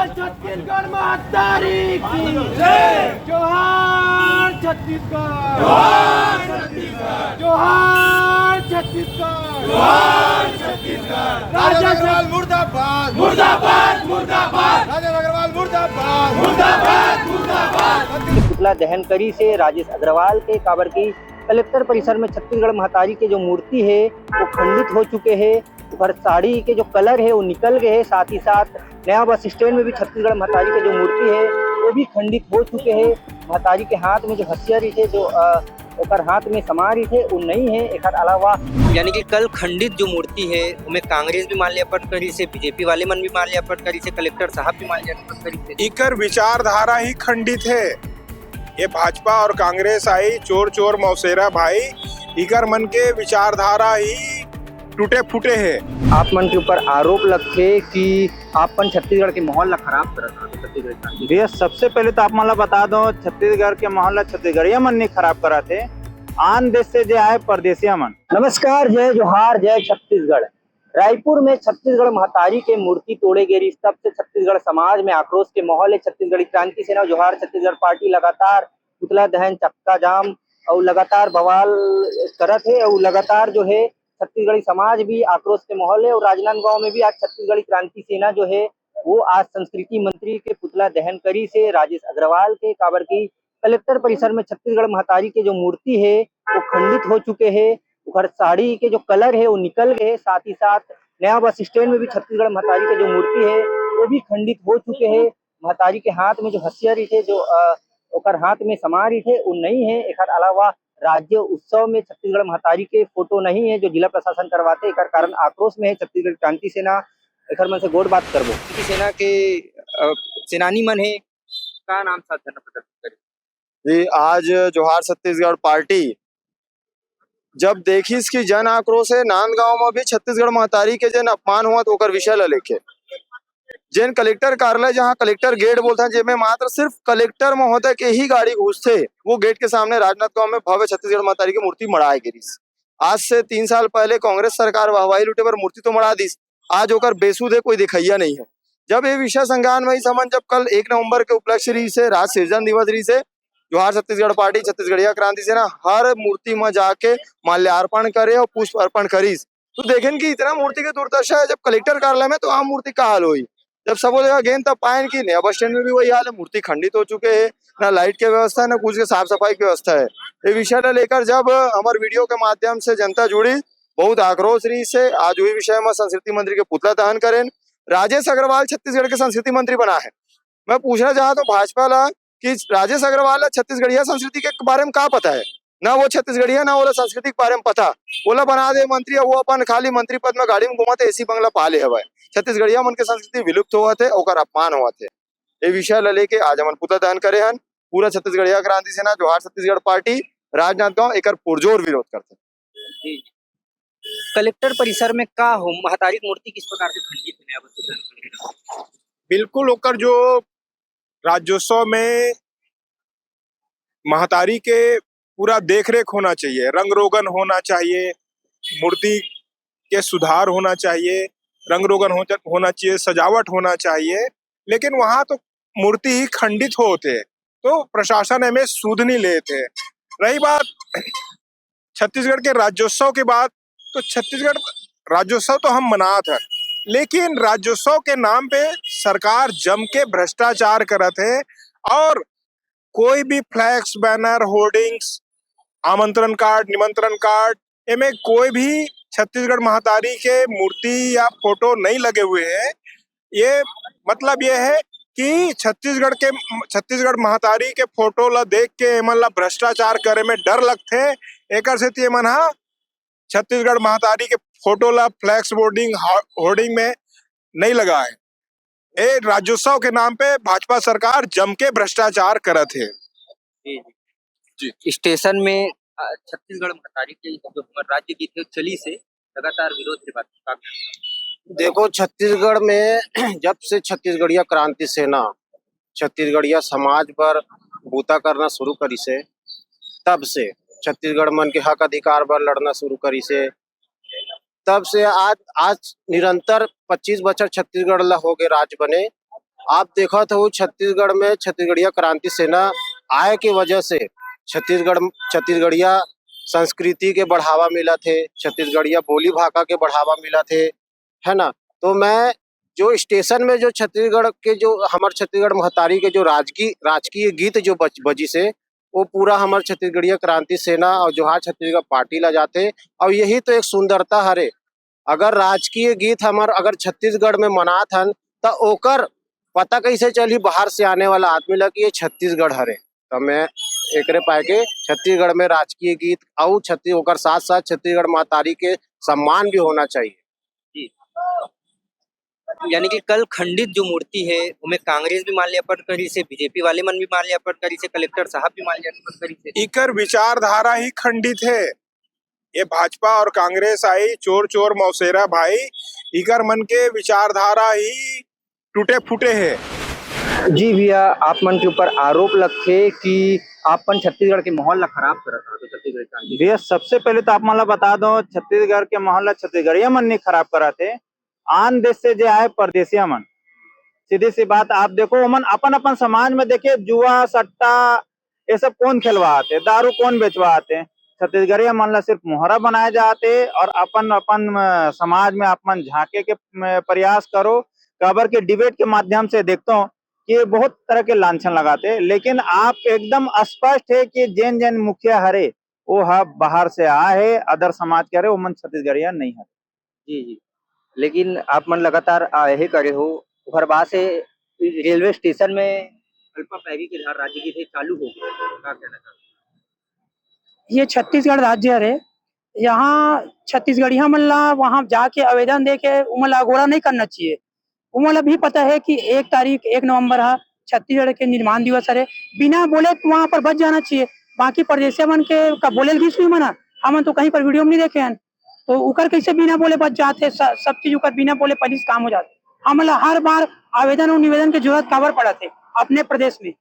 छत्तीसगढ़ महातारी की जय। जोहार छत्तीसगढ़, जोहार छत्तीसगढ़, जोहार छत्तीसगढ़, जोहार छत्तीसगढ़। राजा अग्रवाल मुर्दाबाद, मुर्दाबाद, मुर्दाबाद। राजा अग्रवाल मुर्दाबाद, मुर्दाबाद, मुर्दाबाद। पुतला दहन करी से राजेश अग्रवाल के काबर की कलेक्टर परिसर में छत्तीसगढ़ महातारी के जो मूर्ति है वो खंडित हो चुके हैं। ऊपर साड़ी के जो कलर है वो निकल गए हैं। साथ ही साथ नया बस स्टैंड में भी छत्तीसगढ़ महातारी के जो मूर्ति है वो भी खंडित हो चुके हैं। महातारी के हाथ में जो हथियार थे जो ओकर हाथ में समा रही थे वो नहीं है। एक अलावा यानी कि कल खंडित जो मूर्ति है उनमें कांग्रेस भी माल्यार्पण करी से, बीजेपी वाले मन भी माल्यार्पण करी से, कलेक्टर साहब भी माल्यार्पण करी से। इकर विचारधारा ही खंडित है। ये भाजपा और कांग्रेस आई चोर चोर मौसेरा भाई, इकर मन के विचारधारा ही टूटे फूटे हैं। आप मन के ऊपर आरोप लगते कि आपन छत्तीसगढ़ के माहौल ला खराब करत छत्तीसगढ़ का। भैया सबसे पहले तो आप मन ला बता दो छत्तीसगढ़ के माहौल ला छत्तीसगढ़िया मन नहीं खराब करा थे, आन देश से जो आए परदेसिया मन। नमस्कार, जय जोहार, जय छत्तीसगढ़। रायपुर में छत्तीसगढ़ महातारी के मूर्ति तोड़े गई, तब से छत्तीसगढ़ समाज में आक्रोश के माहौल है। छत्तीसगढ़ी क्रांति सेना जोहार छत्तीसगढ़ पार्टी लगातार पुतला दहन, चक्का जाम और लगातार बवाल करत है और लगातार जो है छत्तीसगढ़ी समाज भी आक्रोश के माहौल है। और राजनांदगांव में भी आज छत्तीसगढ़ी क्रांति सेना जो है वो आज संस्कृति मंत्री के पुतला दहन करी से राजेश अग्रवाल के काबर की कलेक्टर परिसर में छत्तीसगढ़ महातारी के जो मूर्ति है वो खंडित हो चुके हैं। ऊपर साड़ी के जो कलर है वो निकल गए। साथ ही साथ नया बस स्टैंड में भी छत्तीसगढ़ महातारी के जो मूर्ति है वो भी खंडित हो चुके हैं। महातारी के हाथ में जो हथियार थे जो ओकर हाथ में समा रही थे वो नहीं है। एक अलावा राज्य उत्सव में छत्तीसगढ़ महातारी के फोटो नहीं है जो जिला प्रशासन करवाते, एक कारण आक्रोश में है छत्तीसगढ़ क्रांति सेना। एक मन से गोड़ बात करबो क्रांति सेना के सेनानी मन है का नाम साथ धरना प्रदर्शन करी जी। आज जोहार छत्तीसगढ़ पार्टी जब देखी इसकी जन आक्रोश है, नांदगांव में भी छत्तीसगढ़ महातारी के जन अपमान हुआ तो ओकर विषय ला लेके जैन कलेक्टर कार्यालय जहां कलेक्टर गेट बोलता है जेमे मात्र सिर्फ कलेक्टर महोदय के ही गाड़ी घुसते, वो गेट के सामने राजनांदगांव में भव्य छत्तीसगढ़ महातारी की मूर्ति मढ़ाई गिरी। आज से 3 साल पहले कांग्रेस सरकार वाहवाही लुटे पर मूर्ति तो मढ़ा दी, आज होकर बेसुधे कोई दिखैया नहीं है। जब ये विषय संज्ञान में ही समझ जब कल 1 नवंबर के उपलक्ष्य रही से राज सृजन दिवस रही से जोहार छत्तीसगढ़ पार्टी छत्तीसगढ़िया क्रांति सेना हर मूर्ति में जाके माल्यार्पण करे और पुष्प अर्पण करी। तो देखें कि इतना मूर्ति की दुर्दशा है जब कलेक्टर कार्यालय में, तो आम मूर्ति का हाल हुई जब सब जगह गेंद तब पायन की नया बस स्टैंड में भी वही हाल है। मूर्ति खंडित हो चुके हैं, ना लाइट की व्यवस्था है, ना कुछ के साफ सफाई की व्यवस्था है। ये विषय को लेकर जब हमारे वीडियो के माध्यम से जनता जुड़ी, बहुत आक्रोश रही से आज हुई विषय में संस्कृति मंत्री के पुतला दहन करें। राजेश अग्रवाल छत्तीसगढ़ के संस्कृति मंत्री बना है। मैं पूछना चाहता हूँ भाजपा ला कि राजेश अग्रवाल छत्तीसगढ़िया संस्कृति के बारे में क्या पता है? ना वो छत्तीसगढ़िया ना वो संस्कृति के बारे में पता। बोला बना दे मंत्री, वो अपन खाली मंत्री पद में गाड़ी में घुमाते, एसी बंगला पाले हवा। छत्तीसगढ़िया मन के संस्कृति विलुप्त हुआ थे, ओकर अपमान हुआ थे। ये विषय ला लेके आज हम पुतला दहन करे हन। पूरा छत्तीसगढ़िया क्रांति सेना जोहार छत्तीसगढ़ पार्टी राजनांदगांव एकर पुरजोर विरोध करते। कलेक्टर परिसर में का हो महातारी मूर्ति किस प्रकार से खंडित है? बिल्कुल ओकर जो राज्योत्सव में महातारी के पूरा देखरेख होना चाहिए, रंग रोगन होना चाहिए, मूर्ति के सुधार होना चाहिए, रंग रोगन होना चाहिए, सजावट होना चाहिए, लेकिन वहां तो मूर्ति ही खंडित होते तो प्रशासन हमें सूद नहीं लेते। रही बात छत्तीसगढ़ के राज्योत्सव की बात, तो छत्तीसगढ़ राज्योत्सव तो हम मनाते हैं, लेकिन राज्योत्सव के नाम पे सरकार जम के भ्रष्टाचार करत है और कोई भी फ्लैक्स, बैनर, होर्डिंग्स, आमंत्रण कार्ड, निमंत्रण कार्ड, इनमें कोई भी छत्तीसगढ़ महातारी के मूर्ति या फोटो नहीं लगे हुए हैं। ये मतलब ये है कि छत्तीसगढ़ महातारी के फोटो ला देख के एमन ला भ्रष्टाचार करे में डर लगते। एकर से ये मन छत्तीसगढ़ महातारी के फोटो ला फ्लैक्स बोर्डिंग होर्डिंग में नहीं लगाए। ए राज्योत्सव के नाम पे भाजपा सरकार जम के भ्रष्टाचार करत है। जी। स्टेशन में छत्तीसगढ़ महातारी के जो हमारे राज्य की थे चली से लगातार विरोध की बात। देखो छत्तीसगढ़ में जब से छत्तीसगढ़िया क्रांति सेना छत्तीसगढ़िया समाज पर बूता करना शुरू करी से, तब से छत्तीसगढ़ मन के हक अधिकार पर लड़ना शुरू करी से, तब से आज निरंतर 25 बछर छत्तीसगढ़ ला हो गए राज्य बने आप देखा तो छत्तीसगढ़ में छत्तीसगढ़िया क्रांति सेना आय की वजह से छत्तीसगढ़िया संस्कृति के बढ़ावा मिला थे, छत्तीसगढ़िया बोली भाषा के बढ़ावा मिला थे, है ना। तो मैं जो स्टेशन में जो छत्तीसगढ़ के जो हमारे छत्तीसगढ़ महतारी के जो राजकीय गीत जो बजी से वो पूरा हमारे छत्तीसगढ़िया क्रांति सेना और जोहार छत्तीसगढ़ पार्टी ला जाते। और यही तो एक सुंदरता हरे, अगर राजकीय गीत हमार अगर छत्तीसगढ़ में मनात हन तो ओकर पता कैसे चली बाहर से आने वाला आदमी ला कि ये छत्तीसगढ़ हरे। तो मैं एकरे पाए के छत्तीसगढ़ में राजकीय गीत और ओकर साथ साथ छत्तीसगढ़ महतारी के सम्मान भी होना चाहिए। यानी कि कल खंडित जो मूर्ति है उमें कांग्रेस भी माल्यार्पण करी से, बीजेपी वाले मन भी माल्यार्पण करी से, कलेक्टर साहब भी माल्यार्पण करी से। इकर विचारधारा ही खंडित है। ये भाजपा और कांग्रेस आई चोर चोर मौसेरा भाई, इकर मन के विचारधारा ही टूटे फूटे है। जी भैया, आप मन के ऊपर आरोप लगथे कि आपन छत्तीसगढ़ के माहौल ला खराब करत हो। तो छत्तीसगढ़ क्रांति भैया सबसे पहले तो आप मला बता दो, छत्तीसगढ़ के माहौल ला छत्तीसगढ़िया मन नहीं खराब कराते, आन देश से जो आए परदेसिया मन। सीधी सी बात, आप देखो ओमन अपन अपन समाज में देखे जुआ सट्टा ये सब कौन खिलवाते, दारू कौन बेचवाते। छत्तीसगढ़िया मन ला सिर्फ मोहरा बनाए जाते और अपन अपन समाज में अपन झांके के प्रयास करो। काबर के डिबेट के माध्यम से देखता हूँ कि बहुत तरह के लांछन लगाते, लेकिन आप एकदम स्पष्ट है कि जैन जैन मुखिया हरे वो बाहर से आए है, अदर समाज के हरे, वो मन छत्तीसगढ़िया नहीं है। जी जी, लेकिन आप मन लगातार यही करे हो। ओकर बाद से रेलवे स्टेशन में अल्पा पैगी के धार राज्य की थे चालू हो गए, क्या कहना चाहते ये छत्तीसगढ़ राज्य हरे, यहाँ छत्तीसगढ़िया मन ला वहाँ जाके आवेदन दे के उमन ला अगोड़ा नहीं करना चाहिए। उमन ला भी पता है कि 1 नवंबर है छत्तीसगढ़ के निर्माण दिवस हरे, बिना बोले वहाँ पर बच जाना चाहिए। बाकी प्रदेशिया मन के का बोले भी सुई मना, हमन तो कहीं पर वीडियो में नहीं देखे हैं, तो उकर कैसे बिना बोले बच जाते, सब चीज उकर बिना बोले पुलिस काम हो जाते। हमन ला हर बार आवेदन और निवेदन की जरूरत काबर पड़त है अपने प्रदेश में।